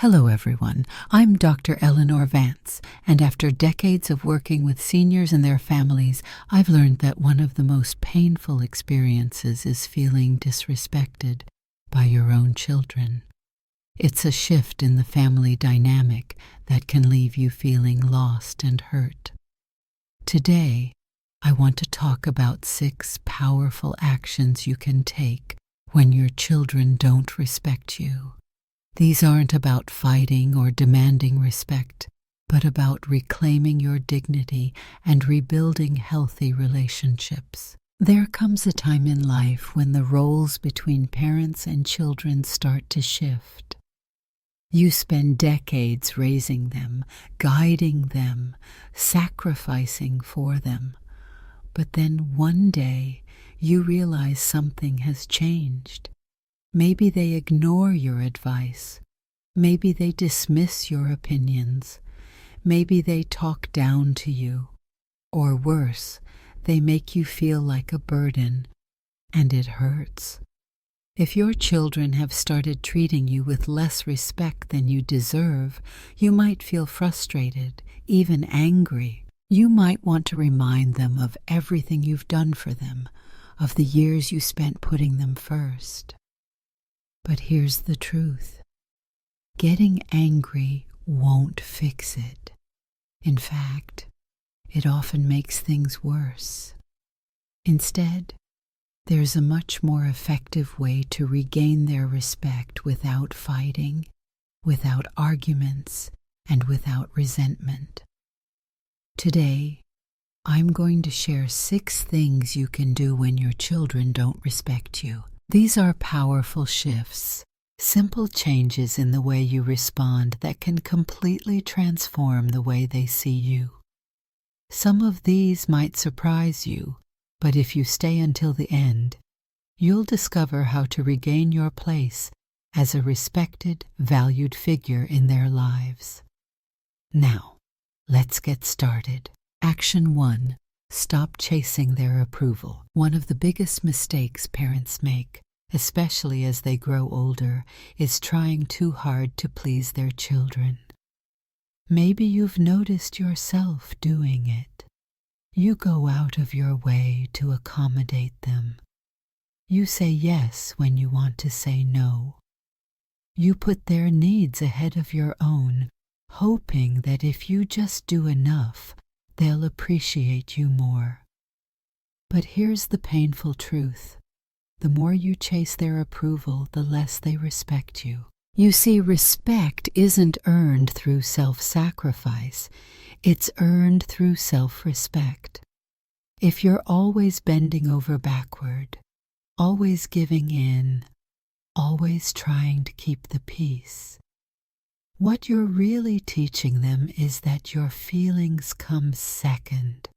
Hello everyone, I'm Dr. Eleanor Vance, and after decades of working with seniors and their families, I've learned that one of the most painful experiences is feeling disrespected by your own children. It's a shift in the family dynamic that can leave you feeling lost and hurt. Today, I want to talk about 6 powerful actions you can take when your children don't respect you. These aren't about fighting or demanding respect, but about reclaiming your dignity and rebuilding healthy relationships. There comes a time in life when the roles between parents and children start to shift. You spend decades raising them, guiding them, sacrificing for them. But then one day, you realize something has changed. Maybe they ignore your advice. Maybe they dismiss your opinions. Maybe they talk down to you. Or worse, they make you feel like a burden, and it hurts. If your children have started treating you with less respect than you deserve, you might feel frustrated, even angry. You might want to remind them of everything you've done for them, of the years you spent putting them first. But here's the truth. Getting angry won't fix it. In fact, it often makes things worse. Instead, there's a much more effective way to regain their respect without fighting, without arguments, and without resentment. Today, I'm going to share 6 things you can do when your children don't respect you. These are powerful shifts, simple changes in the way you respond that can completely transform the way they see you. Some of these might surprise you, but if you stay until the end, you'll discover how to regain your place as a respected, valued figure in their lives. Now, let's get started. Action 1. Stop chasing their approval. One of the biggest mistakes parents make, especially as they grow older, is trying too hard to please their children. Maybe you've noticed yourself doing it. You go out of your way to accommodate them. You say yes when you want to say no. You put their needs ahead of your own, hoping that if you just do enough, they'll appreciate you more. But here's the painful truth. The more you chase their approval, the less they respect you. You see, respect isn't earned through self-sacrifice. It's earned through self-respect. If you're always bending over backward, always giving in, always trying to keep the peace, what you're really teaching them is that your feelings come second.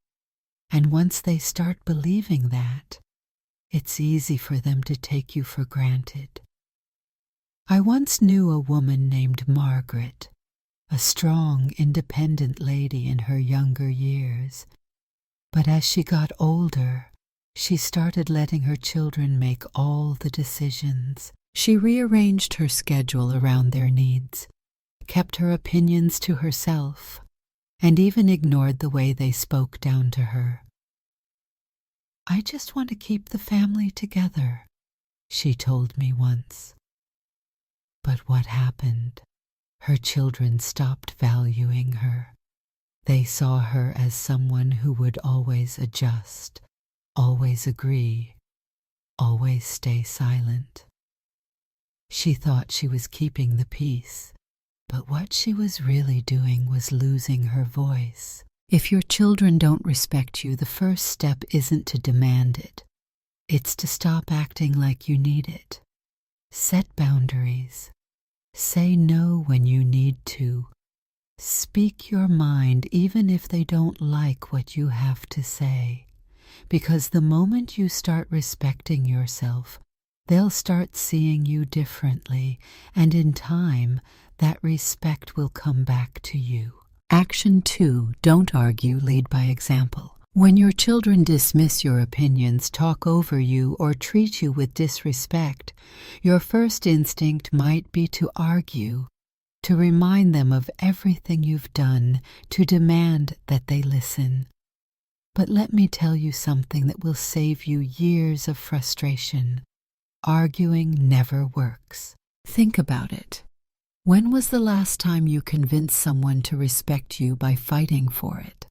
And once they start believing that, it's easy for them to take you for granted. I once knew a woman named Margaret, a strong, independent lady in her younger years. But as she got older, she started letting her children make all the decisions. She rearranged her schedule around their needs, kept her opinions to herself, and even ignored the way they spoke down to her. "I just want to keep the family together," she told me once. But what happened? Her children stopped valuing her. They saw her as someone who would always adjust, always agree, always stay silent. She thought she was keeping the peace, but what she was really doing was losing her voice. If your children don't respect you, the first step isn't to demand it. It's to stop acting like you need it. Set boundaries. Say no when you need to. Speak your mind even if they don't like what you have to say. Because the moment you start respecting yourself, they'll start seeing you differently, and in time, that respect will come back to you. Action 2. Don't argue, lead by example. When your children dismiss your opinions, talk over you, or treat you with disrespect, your first instinct might be to argue. to remind them of everything you've done, to demand that they listen. But let me tell you something that will save you years of frustration. Arguing never works. Think about it. When was the last time you convinced someone to respect you by fighting for it?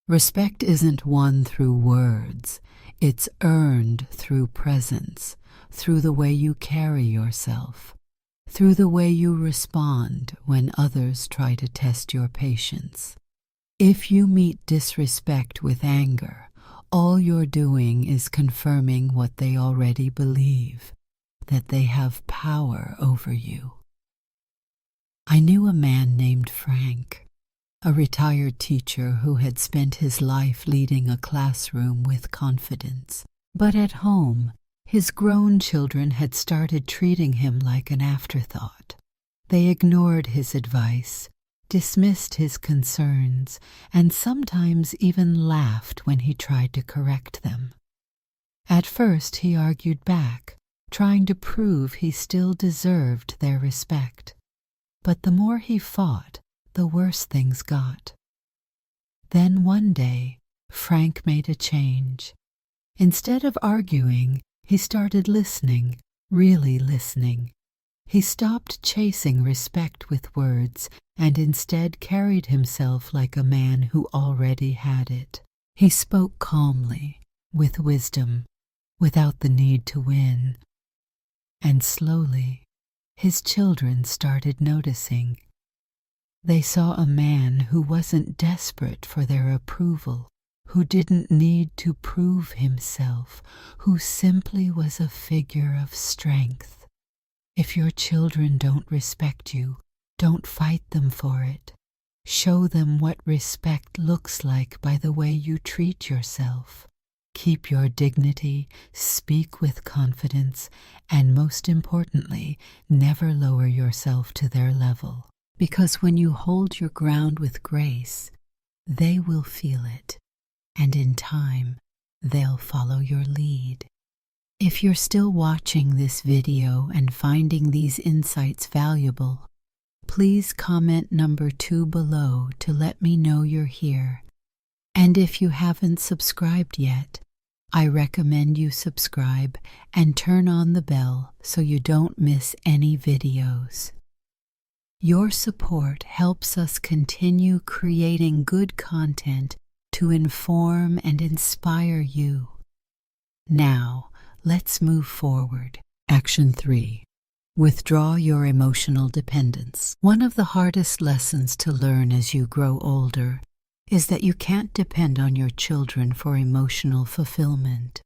Respect isn't won through words. It's earned through presence, through the way you carry yourself, through the way you respond when others try to test your patience. If you meet disrespect with anger, all you're doing is confirming what they already believe, that they have power over you. I knew a man named Frank, a retired teacher who had spent his life leading a classroom with confidence. But at home, his grown children had started treating him like an afterthought. They ignored his advice, dismissed his concerns, and sometimes even laughed when he tried to correct them. At first he argued back, trying to prove he still deserved their respect. But the more he fought, the worse things got. Then one day, Frank made a change. Instead of arguing, he started listening, really listening. He stopped chasing respect with words and instead carried himself like a man who already had it. He spoke calmly, with wisdom, without the need to win. And slowly, his children started noticing. They saw a man who wasn't desperate for their approval, who didn't need to prove himself, who simply was a figure of strength. If your children don't respect you, don't fight them for it. Show them what respect looks like by the way you treat yourself. Keep your dignity, speak with confidence, and most importantly, never lower yourself to their level. Because when you hold your ground with grace, they will feel it, and in time, they'll follow your lead. If you're still watching this video and finding these insights valuable, please comment number 2 below to let me know you're here. And if you haven't subscribed yet, I recommend you subscribe and turn on the bell so you don't miss any videos. Your support helps us continue creating good content to inform and inspire you. Now, let's move forward. Action 3. Withdraw your emotional dependence. One of the hardest lessons to learn as you grow older is that you can't depend on your children for emotional fulfillment.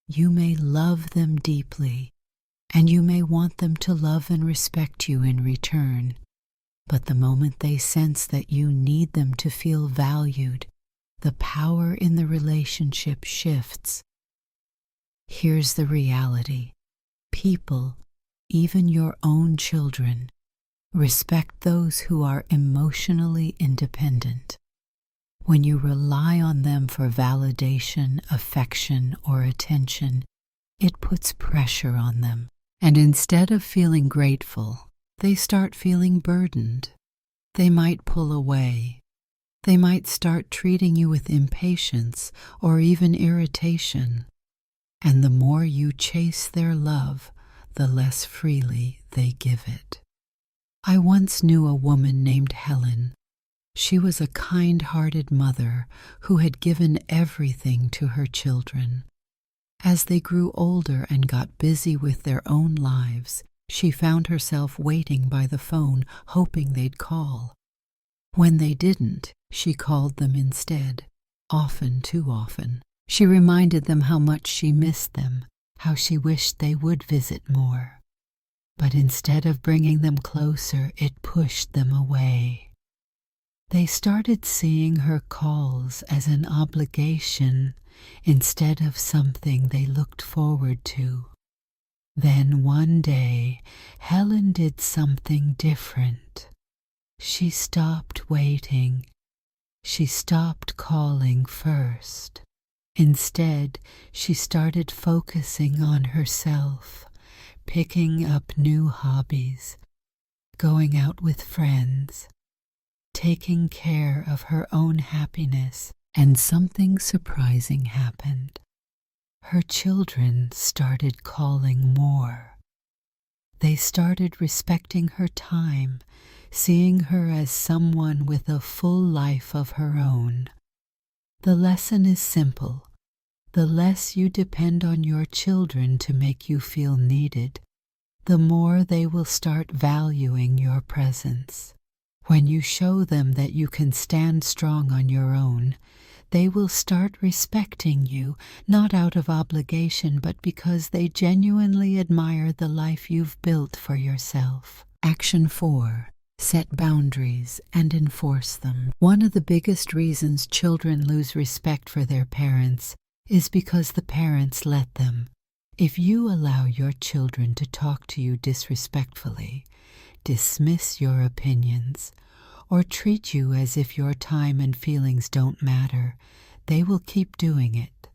You may love them deeply, and you may want them to love and respect you in return, but the moment they sense that you need them to feel valued, the power in the relationship shifts. Here's the reality. People, even your own children, respect those who are emotionally independent. When you rely on them for validation, affection, or attention, it puts pressure on them. And instead of feeling grateful, they start feeling burdened. They might pull away. They might start treating you with impatience or even irritation. And the more you chase their love, the less freely they give it. I once knew a woman named Helen. She was a kind-hearted mother who had given everything to her children. As they grew older and got busy with their own lives, she found herself waiting by the phone, hoping they'd call. When they didn't, she called them instead, often too often. She reminded them how much she missed them, how she wished they would visit more. But instead of bringing them closer, it pushed them away. They started seeing her calls as an obligation instead of something they looked forward to. Then one day, Helen did something different. She stopped waiting. She stopped calling first. Instead, she started focusing on herself, picking up new hobbies, going out with friends, taking care of her own happiness, and something surprising happened. Her children started calling more. They started respecting her time, seeing her as someone with a full life of her own. The lesson is simple. The less you depend on your children to make you feel needed, the more they will start valuing your presence. When you show them that you can stand strong on your own, they will start respecting you, not out of obligation, but because they genuinely admire the life you've built for yourself. Action 4. Set boundaries and enforce them. One of the biggest reasons children lose respect for their parents is because the parents let them. If you allow your children to talk to you disrespectfully, dismiss your opinions, or treat you as if your time and feelings don't matter, they will keep doing it.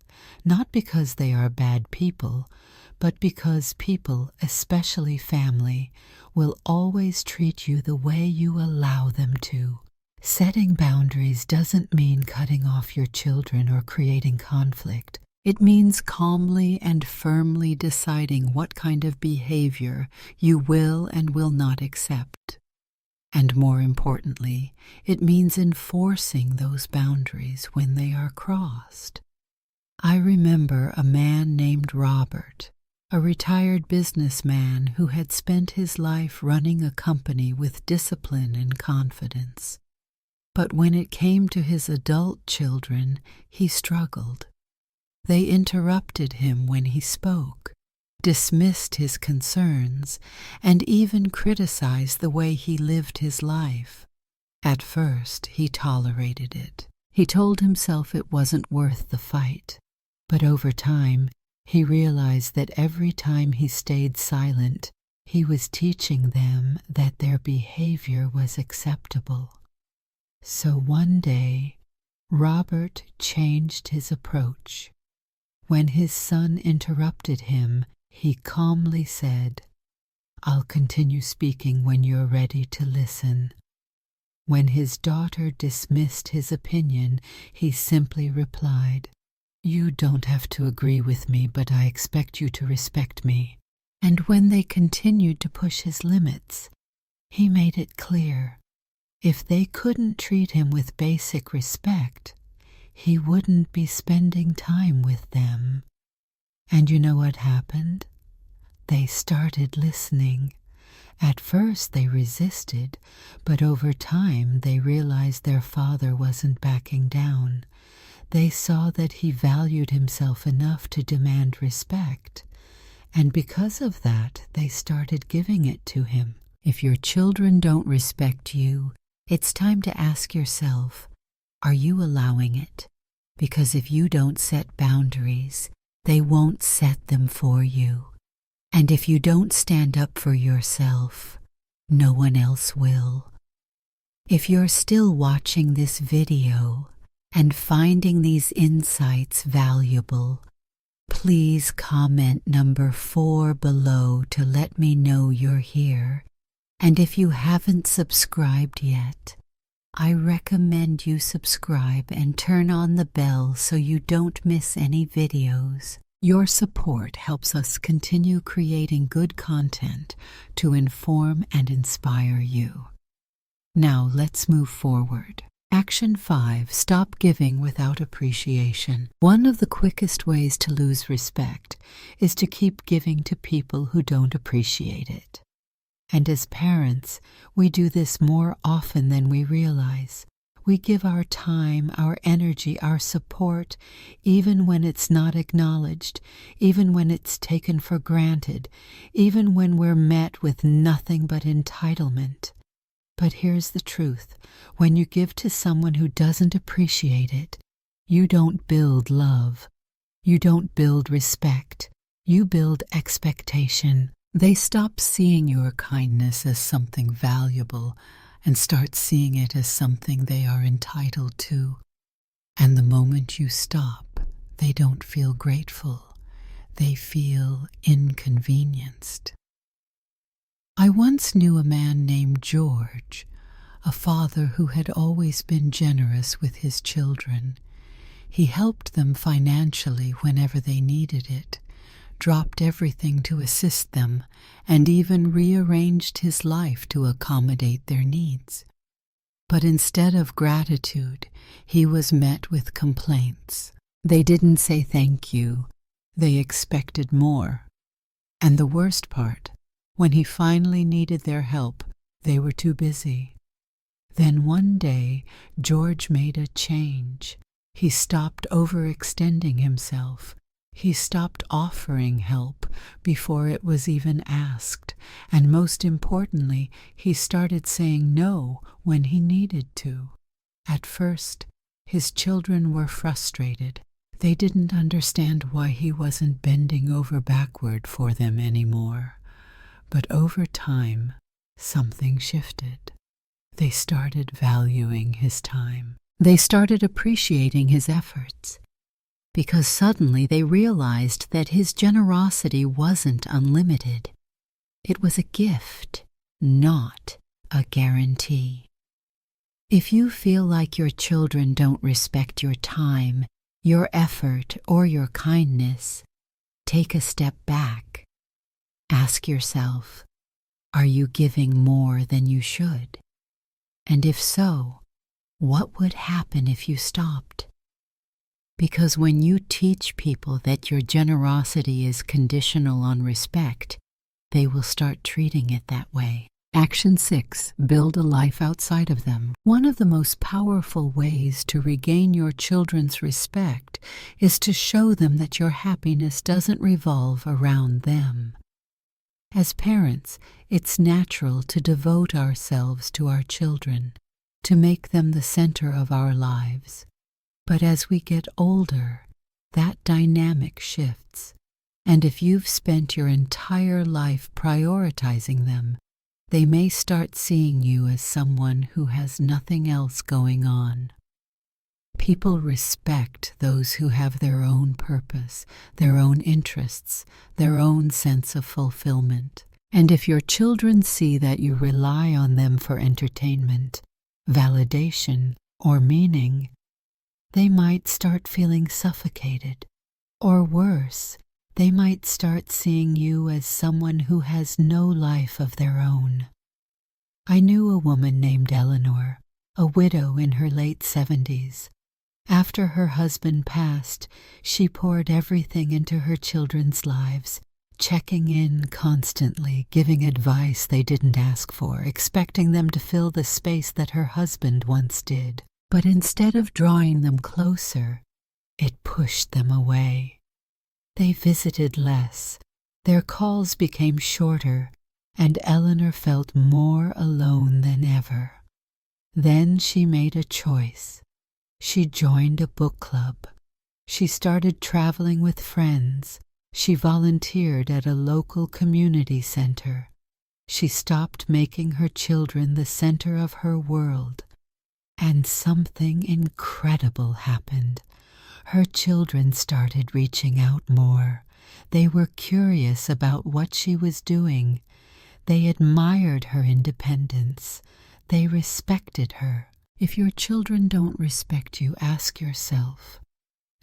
Not because they are bad people, but because people, especially family, will always treat you the way you allow them to. Setting boundaries doesn't mean cutting off your children or creating conflict. It means calmly and firmly deciding what kind of behavior you will and will not accept. And more importantly, it means enforcing those boundaries when they are crossed. I remember a man named Robert, a retired businessman who had spent his life running a company with discipline and confidence. But when it came to his adult children, he struggled. They interrupted him when he spoke, dismissed his concerns, and even criticized the way he lived his life. At first, he tolerated it. He told himself it wasn't worth the fight. But over time, he realized that every time he stayed silent, he was teaching them that their behavior was acceptable. So one day, Robert changed his approach. When his son interrupted him, he calmly said, "I'll continue speaking when you're ready to listen." When his daughter dismissed his opinion, he simply replied, "You don't have to agree with me, but I expect you to respect me." And when they continued to push his limits, he made it clear, if they couldn't treat him with basic respect, he wouldn't be spending time with them. And you know what happened? They started listening. At first they resisted, but over time they realized their father wasn't backing down. They saw that he valued himself enough to demand respect, and because of that, they started giving it to him. If your children don't respect you, it's time to ask yourself, are you allowing it? Because if you don't set boundaries, they won't set them for you. And if you don't stand up for yourself, no one else will. If you're still watching this video and finding these insights valuable, please comment number 4 below to let me know you're here. And if you haven't subscribed yet, I recommend you subscribe and turn on the bell so you don't miss any videos. Your support helps us continue creating good content to inform and inspire you. Now let's move forward. Action 5. Stop giving without appreciation. One of the quickest ways to lose respect is to keep giving to people who don't appreciate it. And as parents, we do this more often than we realize. We give our time, our energy, our support, even when it's not acknowledged, even when it's taken for granted, even when we're met with nothing but entitlement. But here's the truth. When you give to someone who doesn't appreciate it, you don't build love. You don't build respect. You build expectation. They stop seeing your kindness as something valuable and start seeing it as something they are entitled to. And the moment you stop, they don't feel grateful. They feel inconvenienced. I once knew a man named George, a father who had always been generous with his children. He helped them financially whenever they needed it, dropped everything to assist them, and even rearranged his life to accommodate their needs. But instead of gratitude, he was met with complaints. They didn't say thank you. They expected more. And the worst part, when he finally needed their help, they were too busy. Then one day, George made a change. He stopped overextending himself. He stopped offering help before it was even asked, and most importantly, he started saying no when he needed to. At first, his children were frustrated. They didn't understand why he wasn't bending over backward for them anymore. But over time, something shifted. They started valuing his time. They started appreciating his efforts, because suddenly they realized that his generosity wasn't unlimited. It was a gift, not a guarantee. If you feel like your children don't respect your time, your effort, or your kindness, take a step back. Ask yourself, are you giving more than you should? And if so, what would happen if you stopped? Because when you teach people that your generosity is conditional on respect, they will start treating it that way. Action 6. Build a life outside of them. One of the most powerful ways to regain your children's respect is to show them that your happiness doesn't revolve around them. As parents, it's natural to devote ourselves to our children, to make them the center of our lives. But as we get older, that dynamic shifts. And if you've spent your entire life prioritizing them, they may start seeing you as someone who has nothing else going on. People respect those who have their own purpose, their own interests, their own sense of fulfillment. And if your children see that you rely on them for entertainment, validation, or meaning, they might start feeling suffocated. Or worse, they might start seeing you as someone who has no life of their own. I knew a woman named Eleanor, a widow in her late 70s. After her husband passed, she poured everything into her children's lives, checking in constantly, giving advice they didn't ask for, expecting them to fill the space that her husband once did. But instead of drawing them closer, it pushed them away. They visited less, their calls became shorter, and Eleanor felt more alone than ever. Then she made a choice. She joined a book club. She started traveling with friends. She volunteered at a local community center. She stopped making her children the center of her world. And something incredible happened. Her children started reaching out more. They were curious about what she was doing. They admired her independence. They respected her. If your children don't respect you, ask yourself,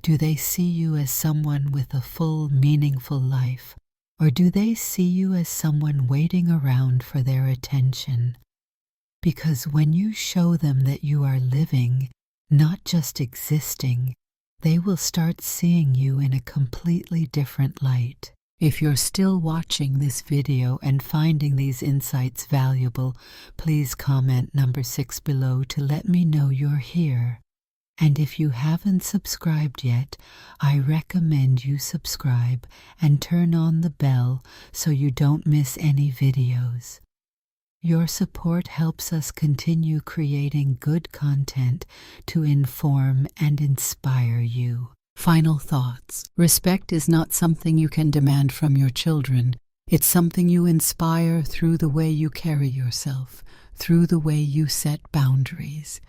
do they see you as someone with a full, meaningful life, or do they see you as someone waiting around for their attention? Because when you show them that you are living, not just existing, they will start seeing you in a completely different light. If you're still watching this video and finding these insights valuable, please comment number 6 below to let me know you're here. And if you haven't subscribed yet, I recommend you subscribe and turn on the bell so you don't miss any videos. Your support helps us continue creating good content to inform and inspire you. Final thoughts. Respect is not something you can demand from your children. It's something you inspire through the way you carry yourself, through the way you set boundaries,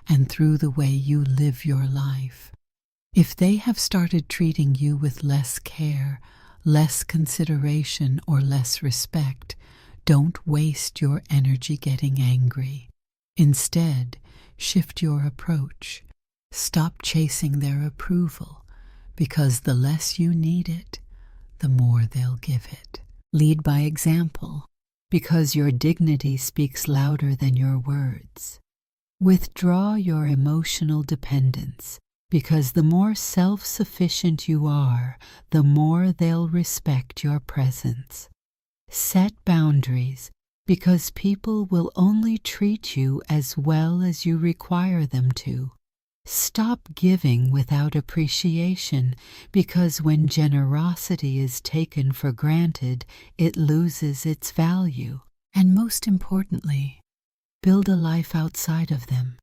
and through the way you live your life. If they have started treating you with less care, less consideration, or less respect, Don't waste your energy getting angry. Instead, shift your approach. Stop chasing their approval, because the less you need it, the more they'll give it. Lead by example, because your dignity speaks louder than your words. Withdraw your emotional dependence, because the more self-sufficient you are, the more they'll respect your presence. Set boundaries, because people will only treat you as well as you require them to. Stop giving without appreciation, because when generosity is taken for granted, it loses its value. And most importantly, build a life outside of them,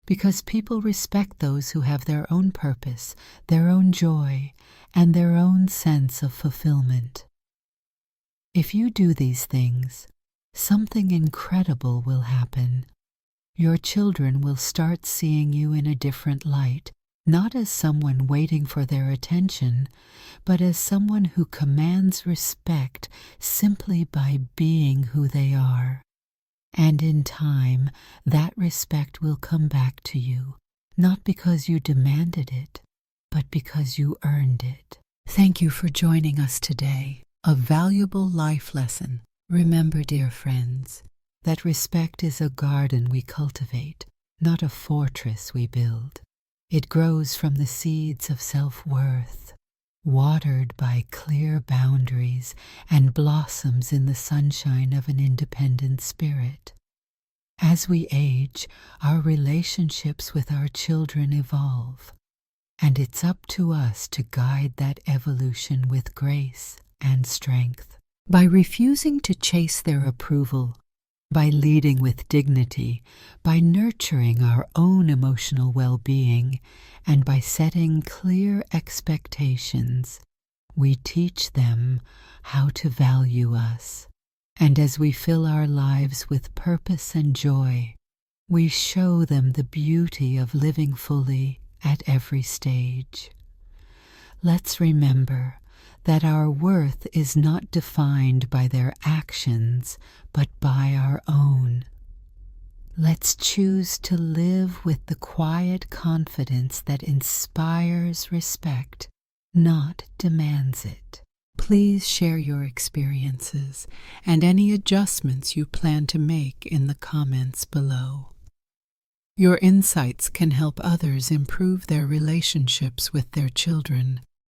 because people respect those who have their own purpose, their own joy, and their own sense of fulfillment. If you do these things, something incredible will happen. Your children will start seeing you in a different light, not as someone waiting for their attention, but as someone who commands respect simply by being who they are. And in time, that respect will come back to you, not because you demanded it, but because you earned it. Thank you for joining us today. A valuable life lesson. Remember, dear friends, that respect is a garden we cultivate, not a fortress we build. It grows from the seeds of self-worth, watered by clear boundaries, and blossoms in the sunshine of an independent spirit. As we age, our relationships with our children evolve, and it's up to us to guide that evolution with grace and strength. By refusing to chase their approval, by leading with dignity, by nurturing our own emotional well-being, and by setting clear expectations, we teach them how to value us. And as we fill our lives with purpose and joy, we show them the beauty of living fully at every stage. Let's remember that our worth is not defined by their actions, but by our own. Let's choose to live with the quiet confidence that inspires respect, not demands it. Please share your experiences and any adjustments you plan to make in the comments below. Your insights can help others improve their relationships with their children.